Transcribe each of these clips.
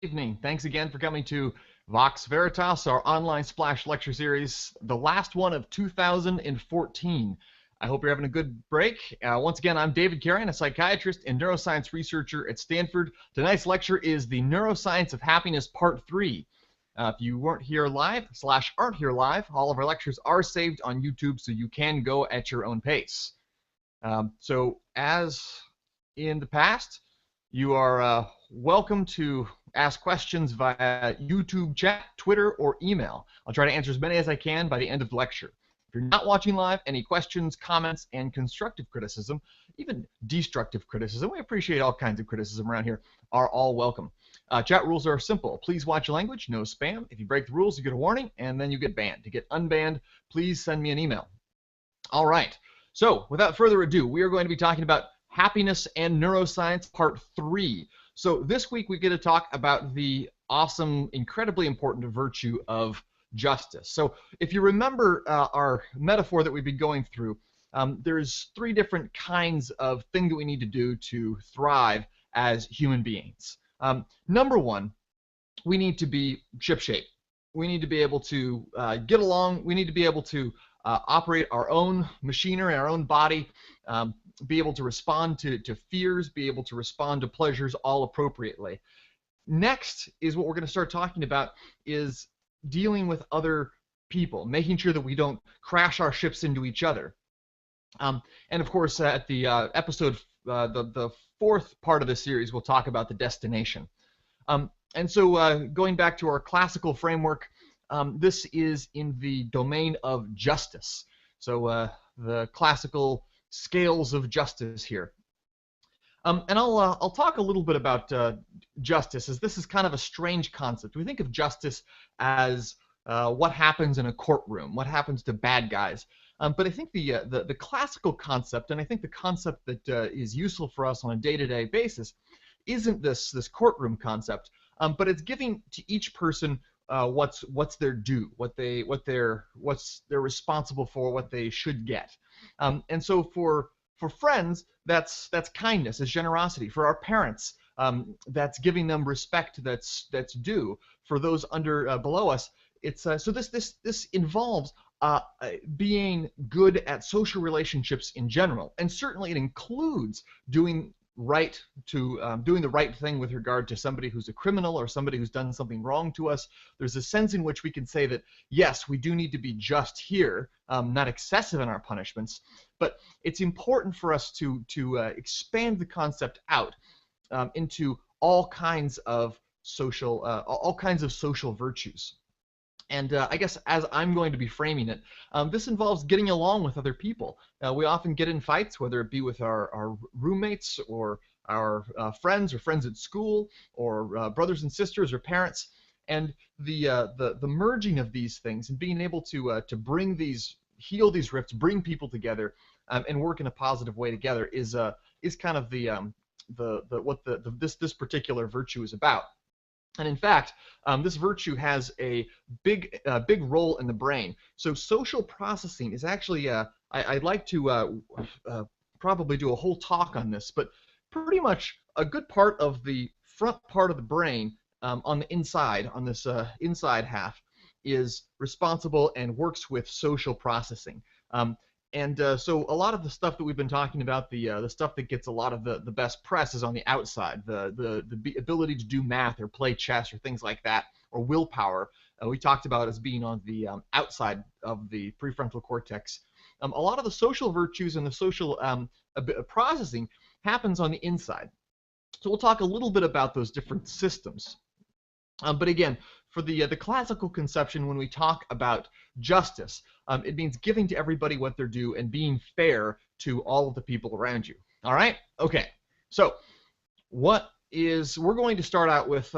Evening. Thanks again for coming to Vox Veritas, our online Splash lecture series, the last one of 2014. I hope you're having a good break. Once again, I'm David Carreon, a psychiatrist and neuroscience researcher at Stanford. Tonight's lecture is the Neuroscience of Happiness, Part 3. If you weren't here live, / aren't here live, all of our lectures are saved on YouTube, so you can go at your own pace. So as in the past, you are welcome to ask questions via YouTube chat, Twitter, or email. I'll try to answer as many as I can by the end of the lecture. If you're not watching live, any questions, comments, and constructive criticism, even destructive criticism, we appreciate all kinds of criticism around here, are all welcome. Chat rules are simple. Please watch your language, no spam. If you break the rules, you get a warning, and then you get banned. To get unbanned, please send me an email. All right. So without further ado, we are going to be talking about happiness and neuroscience, Part 3. So this week we get to talk about the awesome, incredibly important virtue of justice. So if you remember our metaphor that we've been going through, there's 3 different kinds of things that we need to do to thrive as human beings. Number 1, we need to be shipshape. We need to be able to get along. We need to be able to operate our own machinery, our own body, be able to respond to fears, be able to respond to pleasures all appropriately. Next is what we're going to start talking about is dealing with other people, making sure that we don't crash our ships into each other. And of course, at the episode, the 4th part of the series, we'll talk about the destination. And so going back to our classical framework, this is in the domain of justice. So the classical scales of justice here. And I'll talk a little bit about justice, as this is kind of a strange concept. We think of justice as what happens in a courtroom, what happens to bad guys. But I think the classical concept, and I think the concept that is useful for us on a day-to-day basis, isn't this courtroom concept, but it's giving to each person what's their due, what they're responsible for, what they should get. And so for friends, that's kindness, it's generosity. For our parents, that's giving them respect that's due. For those below us, it's so this involves being good at social relationships in general, and certainly it includes doing the right thing with regard to somebody who's a criminal or somebody who's done something wrong to us. There's a sense in which we can say that, yes, we do need to be just here, not excessive in our punishments, but it's important for us to expand the concept out into all kinds of social virtues. And I guess as I'm going to be framing it, this involves getting along with other people. We often get in fights, whether it be with our roommates or our friends at school, or brothers and sisters or parents. And the merging of these things and being able to heal these rifts, bring people together, and work in a positive way together is kind of what this particular virtue is about. And in fact, this virtue has a big role in the brain. So social processing is actually, I'd like to probably do a whole talk on this, but pretty much a good part of the front part of the brain on the inside, on this inside half, is responsible and works with social processing. So a lot of the stuff that we've been talking about, the stuff that gets a lot of the best press, is on the outside. The ability to do math or play chess or things like that, or willpower, we talked about as being on the outside of the prefrontal cortex. A lot of the social virtues and the social processing happens on the inside. So we'll talk a little bit about those different systems. But again, for the classical conception, when we talk about justice, it means giving to everybody what they're due and being fair to all of the people around you. All right? Okay. So we're going to start out with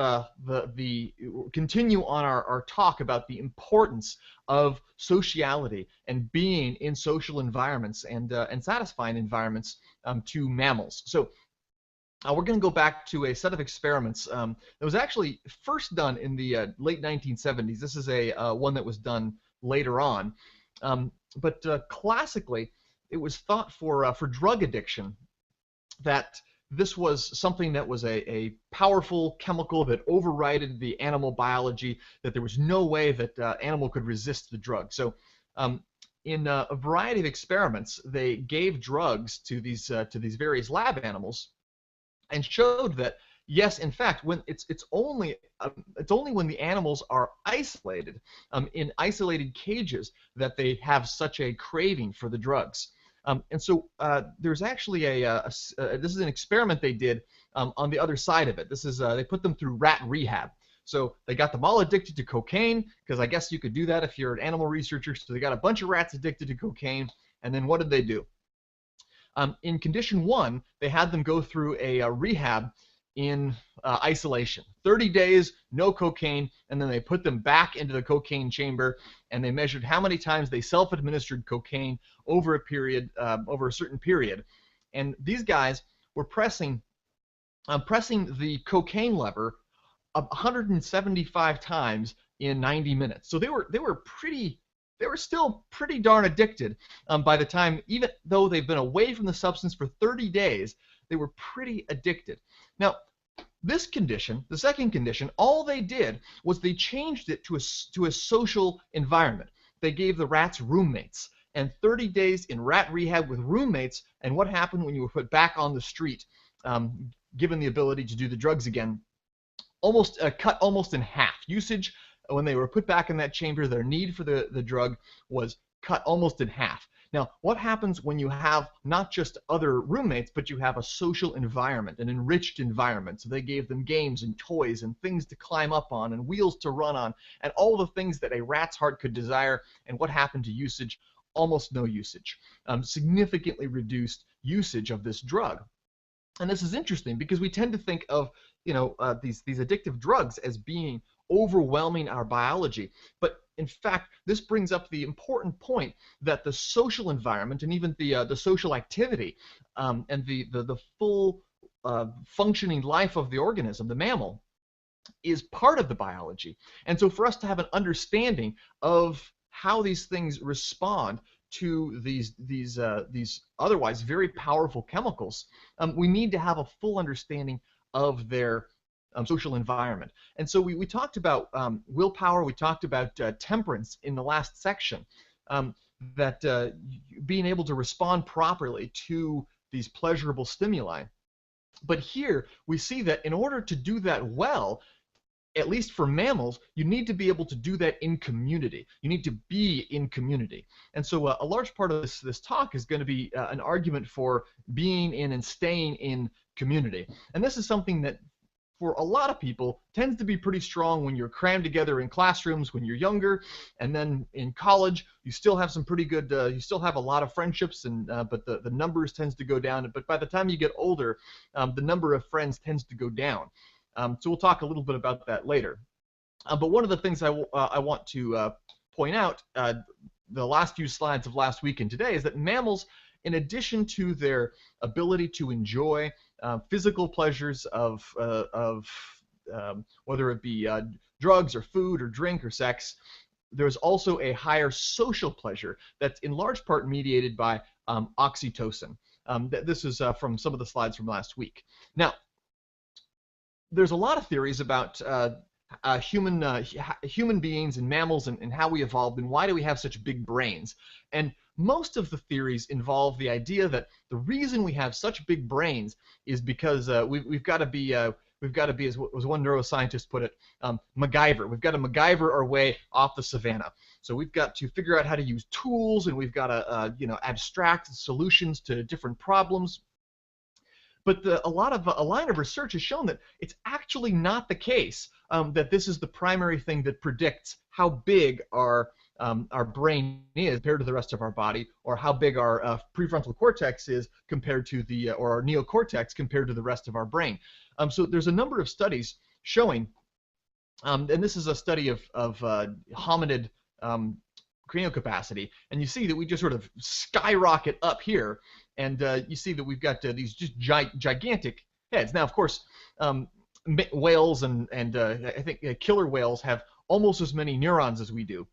continue on our talk about the importance of sociality and being in social environments and satisfying environments to mammals. So we're going to go back to a set of experiments that was actually first done in the late 1970s. This is a one that was done later on. But classically, it was thought for drug addiction that this was something that was a powerful chemical that overrided the animal biology, that there was no way that animal could resist the drug. So in a variety of experiments, they gave drugs to these various lab animals and showed that yes, in fact, when it's only when the animals are isolated in isolated cages that they have such a craving for the drugs. And so there's actually this is an experiment they did on the other side of it. This is they put them through rat rehab. So they got them all addicted to cocaine, because I guess you could do that if you're an animal researcher. So they got a bunch of rats addicted to cocaine, and then what did they do? In condition 1, they had them go through a rehab in isolation. 30 days, no cocaine, and then they put them back into the cocaine chamber, and they measured how many times they self-administered cocaine over a certain period. And these guys were pressing the cocaine lever 175 times in 90 minutes. So they were still pretty darn addicted by the time, even though they've been away from the substance for 30 days, they were pretty addicted. Now, this condition, the second condition, all they did was they changed it to a social environment. They gave the rats roommates, and 30 days in rat rehab with roommates, and what happened when you were put back on the street, given the ability to do the drugs again, cut almost in half. Usage, when they were put back in that chamber, their need for the drug was cut almost in half. Now, what happens when you have not just other roommates, but you have a social environment, an enriched environment? So they gave them games and toys and things to climb up on and wheels to run on and all the things that a rat's heart could desire. And what happened to usage? Almost no usage. Significantly reduced usage of this drug. And this is interesting because we tend to think of these addictive drugs as being overwhelming our biology. But in fact, this brings up the important point that the social environment and even the social activity and the full functioning life of the organism, the mammal, is part of the biology. And so for us to have an understanding of how these things respond to these otherwise very powerful chemicals, we need to have a full understanding of their social environment. And so we talked about willpower, we talked about temperance in the last section, that being able to respond properly to these pleasurable stimuli. But here we see that in order to do that well, at least for mammals, you need to be able to do that in community. You need to be in community. And so a large part of this talk is going to be an argument for being in and staying in community. And this is something that for a lot of people tends to be pretty strong when you're crammed together in classrooms when you're younger, and then in college you still have some pretty good, you still have a lot of friendships, and but the numbers tends to go down. But by the time you get older, the number of friends tends to go down. So we'll talk a little bit about that later. But one of the things I want to point out, the last few slides of last week and today, is that mammals, in addition to their ability to enjoy physical pleasures of whether it be drugs or food or drink or sex, there's also a higher social pleasure that's in large part mediated by oxytocin. This is from some of the slides from last week. Now, there's a lot of theories about human beings and mammals and how we evolved and why do we have such big brains. And most of the theories involve the idea that the reason we have such big brains is because we've got to be, as one neuroscientist put it, MacGyver. We've got to MacGyver our way off the savannah. So we've got to figure out how to use tools, and we've got to abstract solutions to different problems. But a line of research has shown that it's actually not the case, that this is the primary thing that predicts how big our brain is compared to the rest of our body, or how big our prefrontal cortex is compared to or our neocortex compared to the rest of our brain. So there's a number of studies showing, and this is a study of hominid cranial capacity, and you see that we just sort of skyrocket up here, and you see that we've got these just gigantic heads. Now, of course, whales and I think killer whales have almost as many neurons as we do,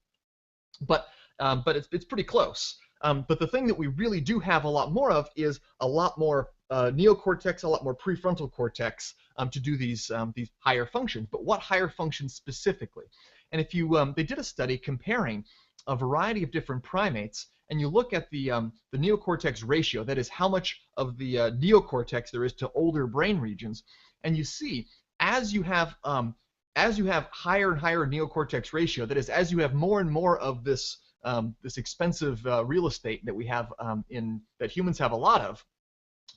but it's pretty close. But the thing that we really do have a lot more of is a lot more neocortex, a lot more prefrontal cortex to do these higher functions. But what higher functions specifically? And if you they did a study comparing a variety of different primates, and you look at the neocortex ratio, that is how much of the neocortex there is to older brain regions, and you see as you have higher and higher neocortex ratio, that is as you have more and more of this this expensive real estate that we have that humans have a lot of,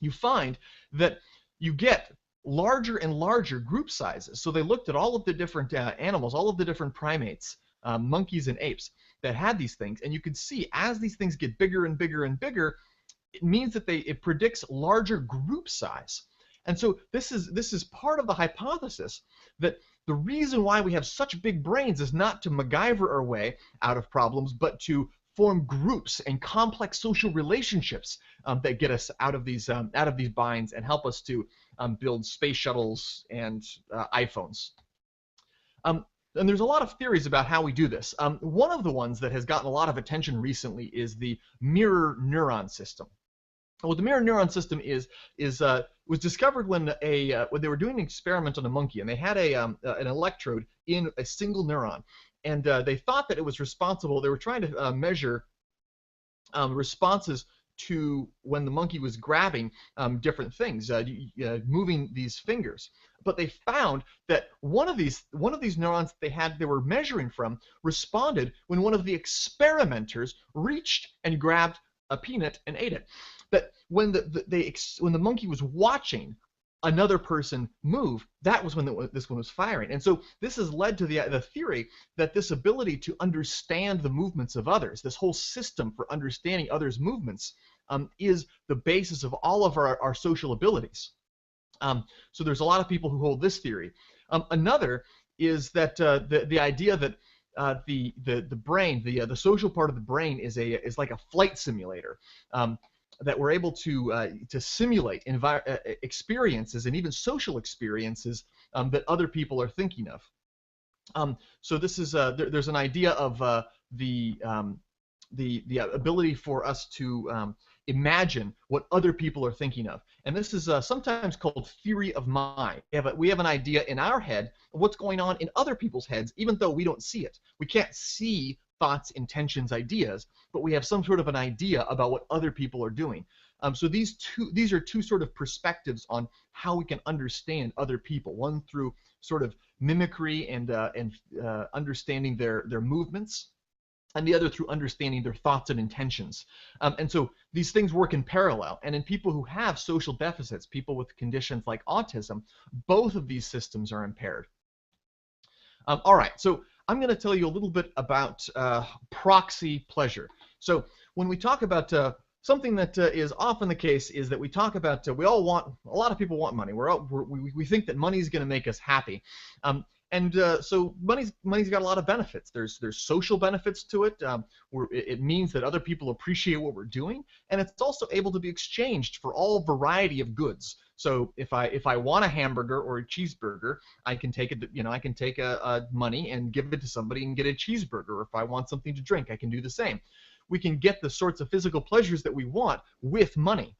you find that you get larger and larger group sizes. So they looked at all of the different animals, all of the different primates, monkeys and apes that had these things, and you could see as these things get bigger and bigger and bigger, it means that it predicts larger group size. And so this is part of the hypothesis that the reason why we have such big brains is not to MacGyver our way out of problems, but to form groups and complex social relationships that get us out of these binds and help us to build space shuttles and iPhones. And there's a lot of theories about how we do this. One of the ones that has gotten a lot of attention recently is the mirror neuron system. What the mirror neuron system was discovered when they were doing an experiment on a monkey, and they had an electrode in a single neuron, and they thought that it was responsible. They were trying to measure responses to when the monkey was grabbing different things, moving these fingers. But they found that one of these neurons they were measuring from responded when one of the experimenters reached and grabbed a peanut and ate it. That when the monkey was watching another person move, that was when this one was firing. And so this has led to the theory that this ability to understand the movements of others, this whole system for understanding others' movements, is the basis of all of our social abilities. So there's a lot of people who hold this theory. Another is that the idea that the brain, the social part of the brain, is like a flight simulator. That we're able to simulate experiences and even social experiences that other people are thinking of. So this is there's an idea of the ability for us to imagine what other people are thinking of, and this is sometimes called theory of mind. We have an idea in our head of what's going on in other people's heads, even though we don't see it. We can't see thoughts, intentions, ideas, but we have some sort of an idea about what other people are doing. So these are two sort of perspectives on how we can understand other people. One through sort of mimicry and understanding their movements, and the other through understanding their thoughts and intentions. And so these things work in parallel. And in people who have social deficits, people with conditions like autism, both of these systems are impaired. All right, so I'm going to tell you a little bit about proxy pleasure. So when we talk about something that is often the case is that we talk about a lot of people want money. We think that money is going to make us happy. So money's got a lot of benefits. There's social benefits to it. It means that other people appreciate what we're doing, and it's also able to be exchanged for all variety of goods. So if I want a hamburger or a cheeseburger, I can take it. I can take money and give it to somebody and get a cheeseburger. Or if I want something to drink, I can do the same. We can get the sorts of physical pleasures that we want with money.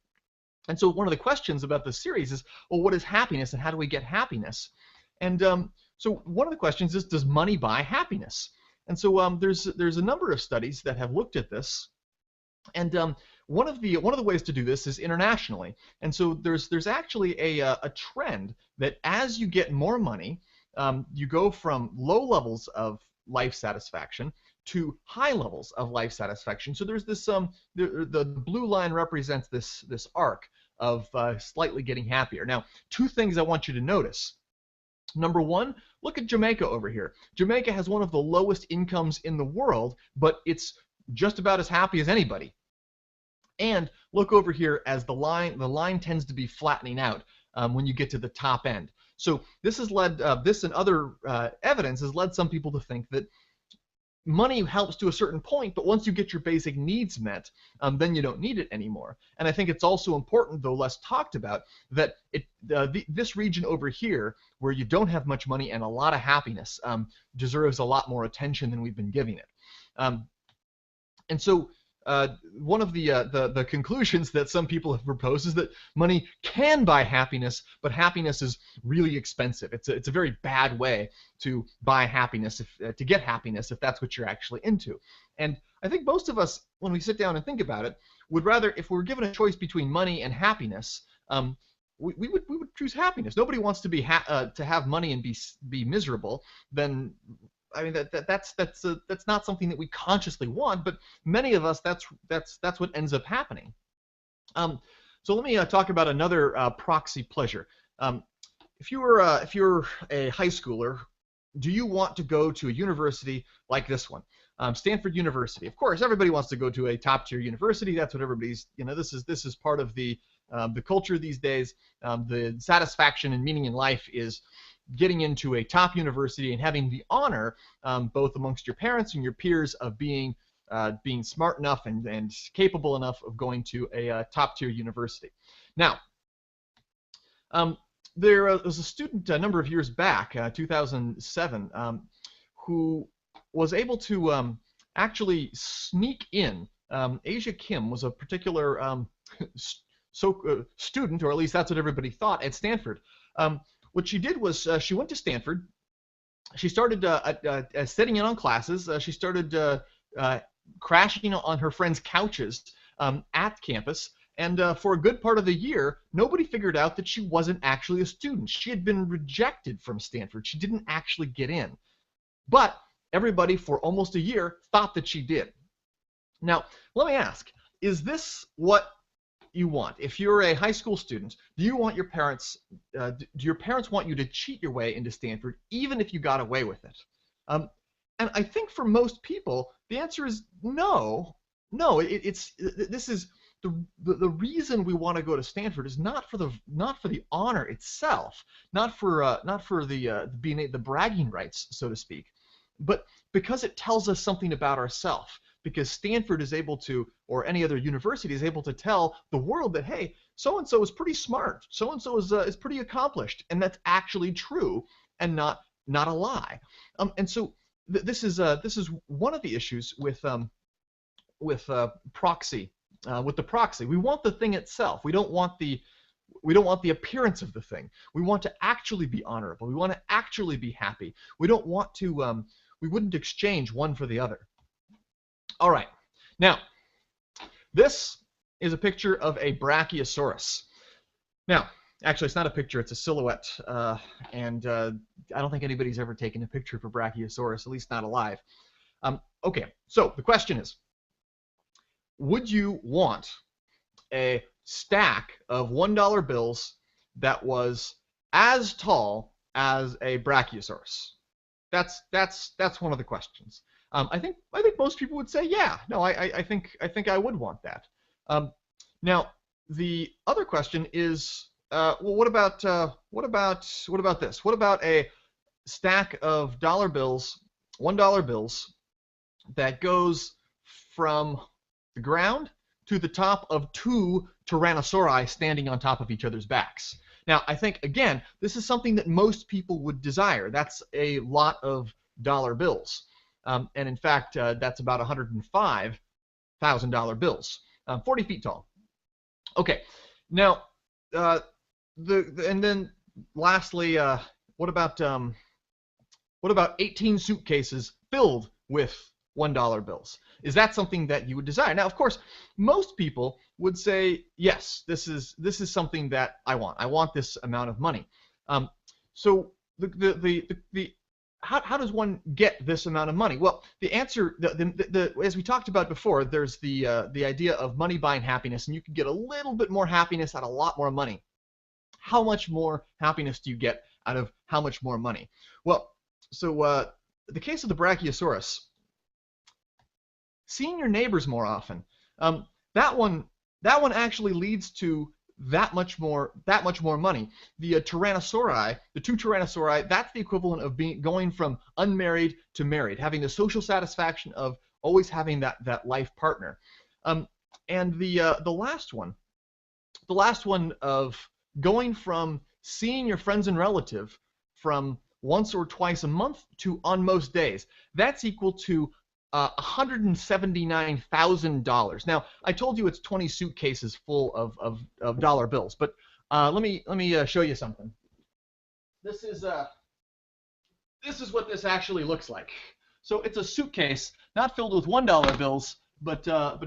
And so one of the questions about this series is, well, what is happiness and how do we get happiness? And so one of the questions is, does money buy happiness? And so there's a number of studies that have looked at this, and one of the ways to do this is internationally. And so there's actually a trend that as you get more money, you go from low levels of life satisfaction to high levels of life satisfaction. So there's this the blue line represents this arc of slightly getting happier. Now, two things I want you to notice. Number one, look at Jamaica over here. Jamaica has one of the lowest incomes in the world, but it's just about as happy as anybody. And look over here, as the line tends to be flattening out when you get to the top end. So this has led, this and other evidence has led some people to think that money helps to a certain point, but once you get your basic needs met, then you don't need it anymore. And I think it's also important, though less talked about, that this region over here, where you don't have much money and a lot of happiness, deserves a lot more attention than we've been giving it. And so one of the conclusions that some people have proposed is that money can buy happiness, but happiness is really expensive. It's a very bad way to buy happiness, to get happiness, if that's what you're actually into. And I think most of us, when we sit down and think about it, would rather, if we were given a choice between money and happiness, we would choose happiness. Nobody wants to be to have money and be miserable. Then, I mean, that's not something that we consciously want, but many of us, that's what ends up happening. So let me talk about another proxy pleasure. If you're a high schooler, do you want to go to a university like this one, Stanford University? Of course, everybody wants to go to a top-tier university. That's what everybody's, this is part of the culture these days. The satisfaction and meaning in life is getting into a top university and having the honor, both amongst your parents and your peers, of being smart enough and capable enough of going to a top-tier university. Now, there was a student a number of years back, 2007, who was able to actually sneak in. Asia Kim was a particular student, or at least that's what everybody thought, at Stanford. What she did was she went to Stanford. She started sitting in on classes. She started crashing on her friends' couches at campus. And for a good part of the year, nobody figured out that she wasn't actually a student. She had been rejected from Stanford. She didn't actually get in. But everybody for almost a year thought that she did. Now, let me ask, is this what you want? If you're a high school student, do you want your parents, do your parents want you to cheat your way into Stanford, even if you got away with it? And I think for most people, the answer is no. No, this is the reason we want to go to Stanford is not for the honor itself, not for the bragging rights, so to speak, but because it tells us something about ourselves. Because Stanford is able to, or any other university is able to tell the world that, hey, so-and-so is pretty smart, so-and-so is pretty accomplished, and that's actually true and not a lie. And so this is one of the issues with proxy. With the proxy, we want the thing itself. We don't want the appearance of the thing. We want to actually be honorable. We want to actually be happy. We don't want to. We wouldn't exchange one for the other. All right. Now, this is a picture of a Brachiosaurus. Now, actually, it's not a picture. It's a silhouette. And I don't think anybody's ever taken a picture of a Brachiosaurus, at least not alive. Okay. So the question is, would you want a stack of $1 bills that was as tall as a Brachiosaurus? That's one of the questions. I think most people would say, yeah. No, I think I would want that. Now, the other question is, well, what about this? What about a stack of $1 bills that goes from the ground to the top of 2 Tyrannosauri standing on top of each other's backs? Now, I think, again, this is something that most people would desire. That's a lot of dollar bills. And in fact, that's about $105,000 bills, 40 feet tall. Okay, now, and then lastly, what about 18 suitcases filled with $1 bills? Is that something that you would desire? Now, of course, most people would say, yes, this is something that I want. I want this amount of money. So how does one get this amount of money? Well, the answer, as we talked about before, there's the idea of money buying happiness, and you can get a little bit more happiness out of a lot more money. How much more happiness do you get out of how much more money? Well, so the case of the Brachiosaurus, seeing your neighbors more often, that one actually leads to that much more money. The Tyrannosauri, the 2 Tyrannosauri, that's the equivalent of going from unmarried to married, having the social satisfaction of always having that life partner. And the last one of going from seeing your friends and relative from once or twice a month to on most days, that's equal to $179,000. Now, I told you it's 20 suitcases full of dollar bills, but let me show you something. This is what this actually looks like. So it's a suitcase, not filled with $1 bills, but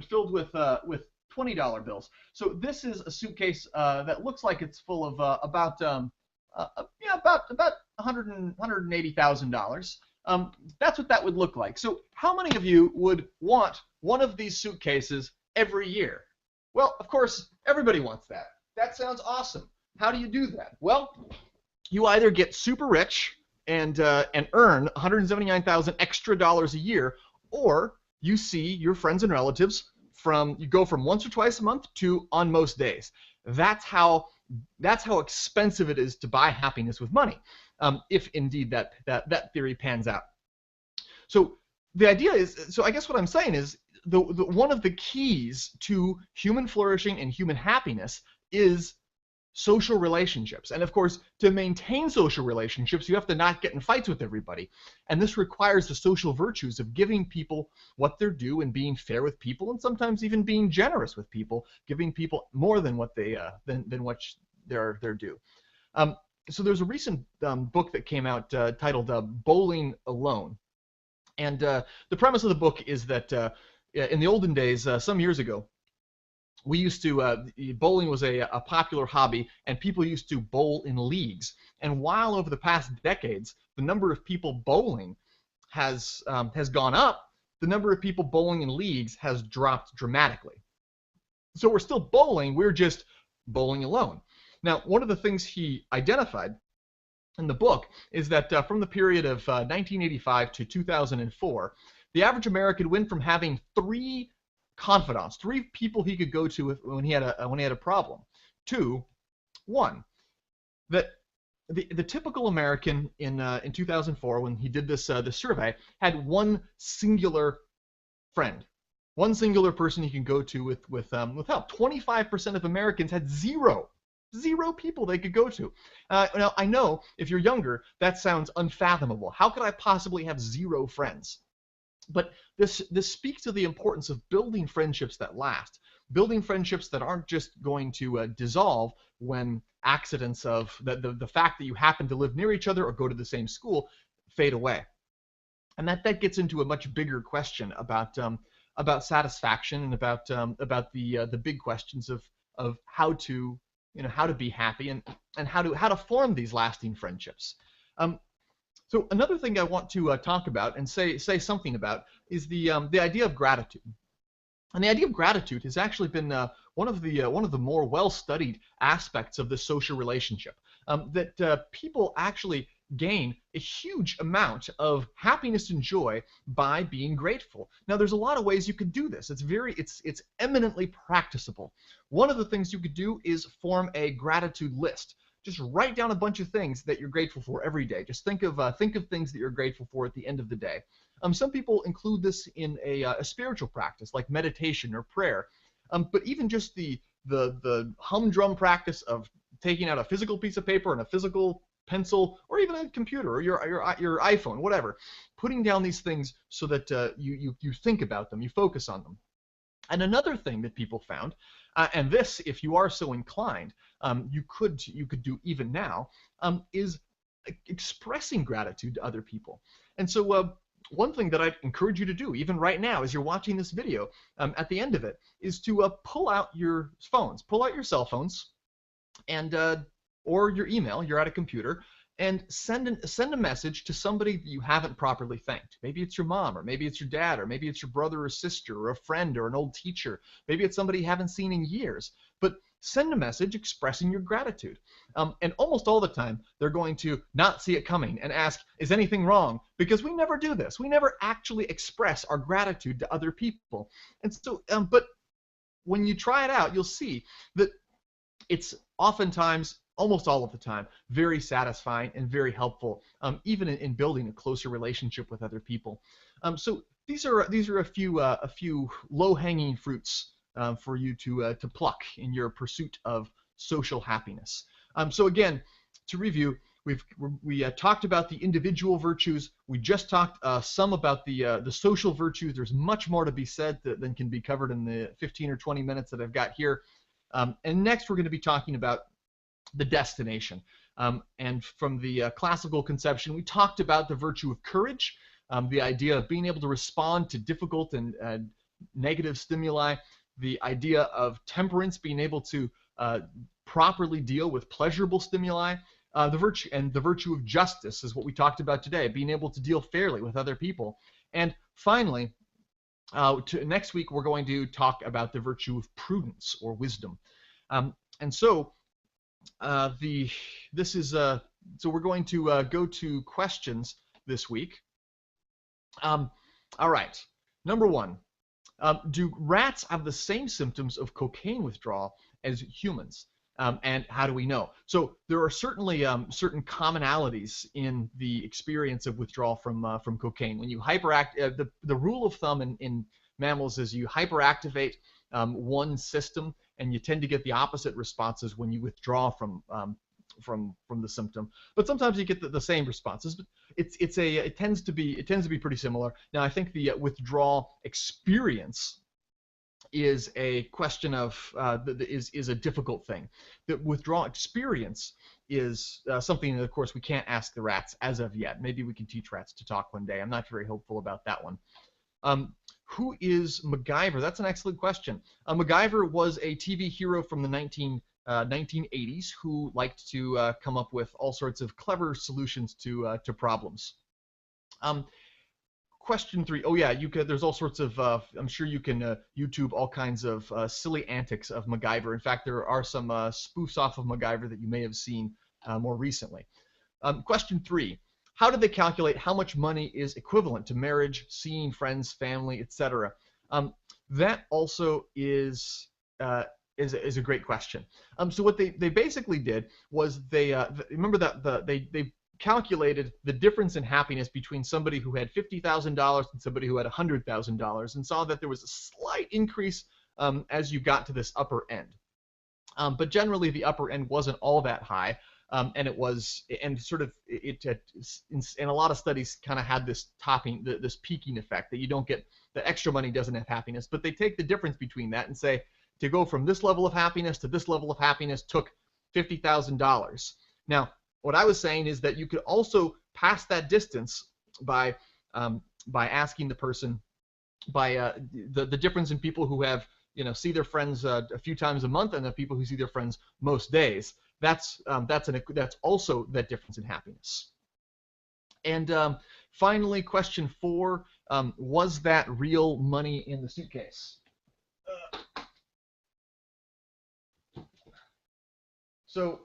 filled with $20 bills. So this is a suitcase that looks like it's full of about $180,000. That's what that would look like. So how many of you would want one of these suitcases every year? Well, of course, everybody wants that. That sounds awesome. How do you do that? Well, you either get super rich and earn $179,000 extra dollars a year, or you see your friends and relatives you go from once or twice a month to on most days. That's how expensive it is to buy happiness with money, if indeed that theory pans out. So the idea is, so I guess what I'm saying is one of the keys to human flourishing and human happiness is social relationships. And of course, to maintain social relationships, you have to not get in fights with everybody. And this requires the social virtues of giving people what they're due and being fair with people, and sometimes even being generous with people, giving people more than what they than what they're due. So there's a recent book that came out titled Bowling Alone. And the premise of the book is that in the olden days, some years ago, we used to, bowling was a popular hobby, and people used to bowl in leagues. And while over the past decades, the number of people bowling has gone up, the number of people bowling in leagues has dropped dramatically. So we're still bowling, we're just bowling alone. Now, one of the things he identified in the book is that from the period of 1985 to 2004, the average American went from having 3 confidants, 3 people he could go to when he had a problem, to 1. That the typical American in 2004, when he did this survey, had 1 singular friend, 1 singular person he can go to with help. 25% of Americans had zero people they could go to. Now, I know if you're younger, that sounds unfathomable. How could I possibly have 0 friends? But this speaks to the importance of building friendships that last, building friendships that aren't just going to dissolve when accidents of the fact that you happen to live near each other or go to the same school fade away. And that gets into a much bigger question about satisfaction and about the big questions of how to be happy and how to form these lasting friendships. So another thing I want to talk about and say something about is the idea of gratitude. And the idea of gratitude has actually been one of the more well-studied aspects of the social relationship. That people actually gain a huge amount of happiness and joy by being grateful. Now, there's a lot of ways you could do this. It's eminently practicable. One of the things you could do is form a gratitude list. Just write down a bunch of things that you're grateful for every day. Just think of things that you're grateful for at the end of the day. Some people include this in a spiritual practice like meditation or prayer. But even just the humdrum practice of taking out a physical piece of paper and a physical pencil, or even a computer or your iPhone, whatever, putting down these things so that you think about them, you focus on them. And another thing that people found, and this, if you are so inclined, you could do even now, is expressing gratitude to other people. And so one thing that I'd encourage you to do, even right now as you're watching this video, at the end of it, is to pull out your phones, pull out your cell phones, and or your email, you're at a computer, and send a message to somebody that you haven't properly thanked. Maybe it's your mom, or maybe it's your dad, or maybe it's your brother or sister, or a friend, or an old teacher. Maybe it's somebody you haven't seen in years. But send a message expressing your gratitude. And almost all the time, they're going to not see it coming and ask, is anything wrong? Because we never do this. We never actually express our gratitude to other people. And so, but when you try it out, you'll see that it's oftentimes, almost all of the time, very satisfying and very helpful, even in building a closer relationship with other people. So these are a few low-hanging fruits for you to pluck in your pursuit of social happiness. So again, to review, we talked about the individual virtues. We just talked some about the social virtues. There's much more to be said than can be covered in the 15 or 20 minutes that I've got here. And next, we're going to be talking about the destination. And from the classical conception, we talked about the virtue of courage, the idea of being able to respond to difficult and negative stimuli, the idea of temperance, being able to properly deal with pleasurable stimuli, the virtue of justice is what we talked about today, being able to deal fairly with other people. And finally, next week we're going to talk about the virtue of prudence or wisdom. And so so we're going to go to questions this week. All right, number one, do rats have the same symptoms of cocaine withdrawal as humans? And how do we know? So there are certainly certain commonalities in the experience of withdrawal from cocaine. When you hyperact, the rule of thumb in mammals is you hyperactivate one system, and you tend to get the opposite responses when you withdraw from the symptom. But sometimes you get the same responses. But it tends to be pretty similar. Now I think the withdrawal experience is a question of is a difficult thing. The withdrawal experience is something that, of course, we can't ask the rats as of yet. Maybe we can teach rats to talk one day. I'm not very hopeful about that one. Who is MacGyver? That's an excellent question. MacGyver was a TV hero from the 1980s who liked to come up with all sorts of clever solutions to problems. Question 3. Oh yeah, there's all sorts of. I'm sure you can YouTube all kinds of silly antics of MacGyver. In fact, there are some spoofs off of MacGyver that you may have seen more recently. Question 3. How do they calculate how much money is equivalent to marriage, seeing friends, family, etc.? That also is a great question. So what they basically did was they remember that they calculated the difference in happiness between somebody who had $50,000 and somebody who had $100,000, and saw that there was a slight increase as you got to this upper end. But generally, the upper end wasn't all that high. And it was, and sort of, in a lot of studies kind of had this this peaking effect that you don't get, the extra money doesn't have happiness, but they take the difference between that and say, to go from this level of happiness to this level of happiness took $50,000. Now, what I was saying is that you could also pass that distance by asking the person, by the difference in people who have, see their friends a few times a month and the people who see their friends most days. That's also that difference in happiness. And finally, question 4, was that real money in the suitcase? So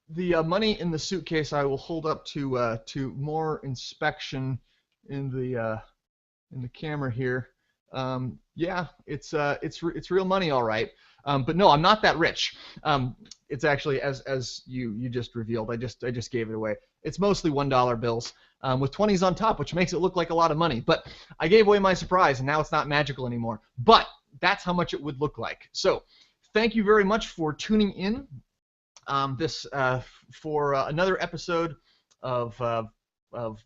the money in the suitcase I will hold up to more inspection in the camera here. Yeah, it's real money, all right. But no, I'm not that rich. It's actually, as you just revealed, I just gave it away. It's mostly $1 bills with 20s on top, which makes it look like a lot of money. But I gave away my surprise, and now it's not magical anymore. But that's how much it would look like. So thank you very much for tuning in for another episode of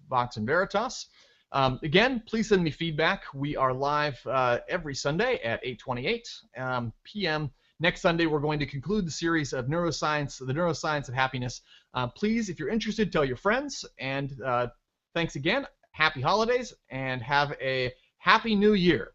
Vox Veritas. Again, please send me feedback. We are live every Sunday at 8:28 p.m. Next Sunday, we're going to conclude the series of Neuroscience, the Neuroscience of Happiness. Please, if you're interested, tell your friends. And thanks again. Happy holidays, and have a happy new year.